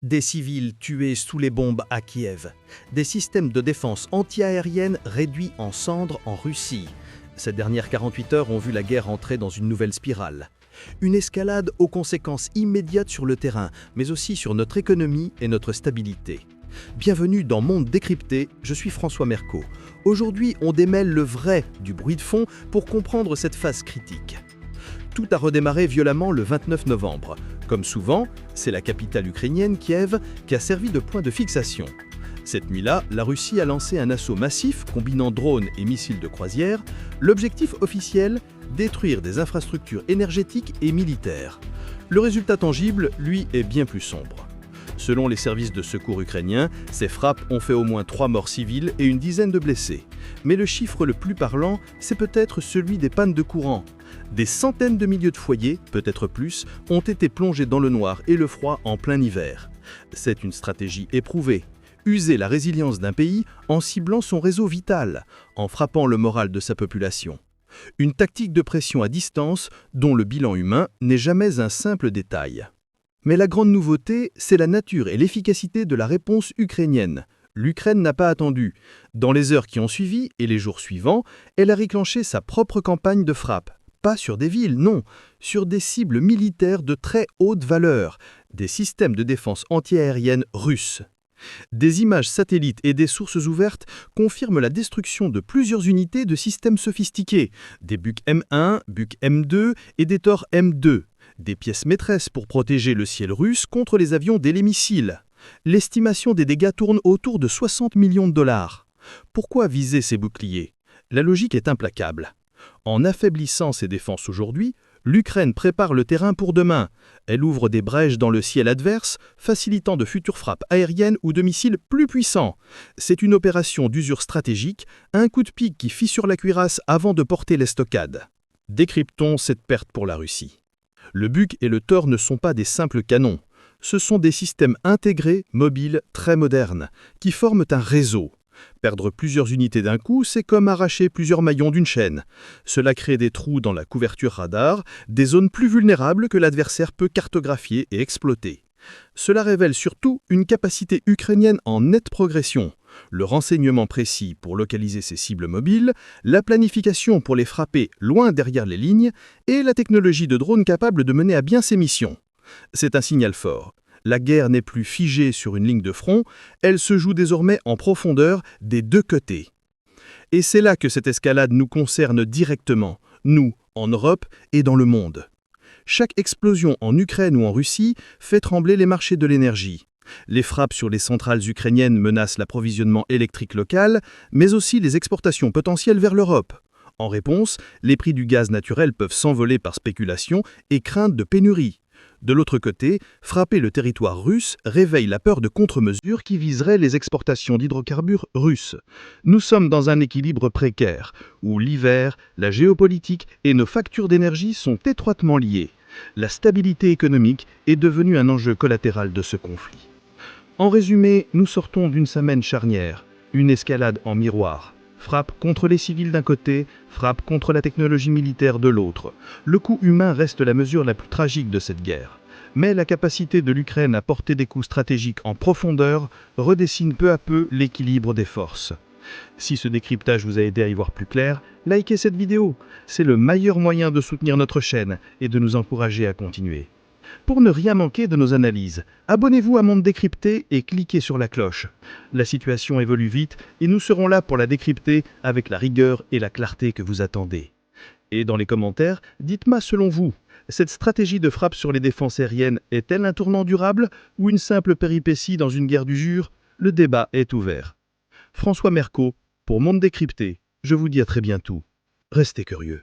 Des civils tués sous les bombes à Kiev. Des systèmes de défense anti-aérienne réduits en cendres en Russie. Ces dernières 48 heures ont vu la guerre entrer dans une nouvelle spirale. Une escalade aux conséquences immédiates sur le terrain, mais aussi sur notre économie et notre stabilité. Bienvenue dans Monde décrypté, je suis François Mercot. Aujourd'hui, on démêle le vrai du bruit de fond pour comprendre cette phase critique. Tout a redémarré violemment le 29 novembre. Comme souvent, c'est la capitale ukrainienne, Kiev, qui a servi de point de fixation. Cette nuit-là, la Russie a lancé un assaut massif combinant drones et missiles de croisière. L'objectif officiel, détruire des infrastructures énergétiques et militaires. Le résultat tangible, lui, est bien plus sombre. Selon les services de secours ukrainiens, ces frappes ont fait au moins 3 morts civiles et une dizaine de blessés. Mais le chiffre le plus parlant, c'est peut-être celui des pannes de courant. Des centaines de milliers de foyers, peut-être plus, ont été plongés dans le noir et le froid en plein hiver. C'est une stratégie éprouvée. User la résilience d'un pays en ciblant son réseau vital, en frappant le moral de sa population. Une tactique de pression à distance dont le bilan humain n'est jamais un simple détail. Mais la grande nouveauté, c'est la nature et l'efficacité de la réponse ukrainienne. L'Ukraine n'a pas attendu. Dans les heures qui ont suivi et les jours suivants, elle a déclenché sa propre campagne de frappe. Pas sur des villes, non, sur des cibles militaires de très haute valeur, des systèmes de défense antiaérienne russes. Des images satellites et des sources ouvertes confirment la destruction de plusieurs unités de systèmes sophistiqués, des Buk M1, Buk M2 et des Tor M2, des pièces maîtresses pour protéger le ciel russe contre les avions et les missiles. L'estimation des dégâts tourne autour de 60 millions de dollars. Pourquoi viser ces boucliers? La logique est implacable. En affaiblissant ses défenses aujourd'hui, l'Ukraine prépare le terrain pour demain. Elle ouvre des brèches dans le ciel adverse, facilitant de futures frappes aériennes ou de missiles plus puissants. C'est une opération d'usure stratégique, un coup de pique qui fissure la cuirasse avant de porter l'estocade. Décryptons cette perte pour la Russie. Le Buk et le Tor ne sont pas des simples canons. Ce sont des systèmes intégrés, mobiles, très modernes, qui forment un réseau. Perdre plusieurs unités d'un coup, c'est comme arracher plusieurs maillons d'une chaîne. Cela crée des trous dans la couverture radar, des zones plus vulnérables que l'adversaire peut cartographier et exploiter. Cela révèle surtout une capacité ukrainienne en nette progression. Le renseignement précis pour localiser ses cibles mobiles, la planification pour les frapper loin derrière les lignes et la technologie de drone capable de mener à bien ses missions. C'est un signal fort. La guerre n'est plus figée sur une ligne de front, elle se joue désormais en profondeur des deux côtés. Et c'est là que cette escalade nous concerne directement, nous, en Europe et dans le monde. Chaque explosion en Ukraine ou en Russie fait trembler les marchés de l'énergie. Les frappes sur les centrales ukrainiennes menacent l'approvisionnement électrique local, mais aussi les exportations potentielles vers l'Europe. En réponse, les prix du gaz naturel peuvent s'envoler par spéculation et crainte de pénurie. De l'autre côté, frapper le territoire russe réveille la peur de contre-mesures qui viseraient les exportations d'hydrocarbures russes. Nous sommes dans un équilibre précaire, où l'hiver, la géopolitique et nos factures d'énergie sont étroitement liées. La stabilité économique est devenue un enjeu collatéral de ce conflit. En résumé, nous sortons d'une semaine charnière, une escalade en miroir. Frappe contre les civils d'un côté, frappe contre la technologie militaire de l'autre. Le coût humain reste la mesure la plus tragique de cette guerre. Mais la capacité de l'Ukraine à porter des coups stratégiques en profondeur redessine peu à peu l'équilibre des forces. Si ce décryptage vous a aidé à y voir plus clair, likez cette vidéo. C'est le meilleur moyen de soutenir notre chaîne et de nous encourager à continuer. Pour ne rien manquer de nos analyses, abonnez-vous à Monde décrypté et cliquez sur la cloche. La situation évolue vite et nous serons là pour la décrypter avec la rigueur et la clarté que vous attendez. Et dans les commentaires, dites-moi selon vous, cette stratégie de frappe sur les défenses aériennes est-elle un tournant durable ou une simple péripétie dans une guerre d'usure? Le débat est ouvert. François Mercot, pour Monde décrypté, je vous dis à très bientôt. Restez curieux.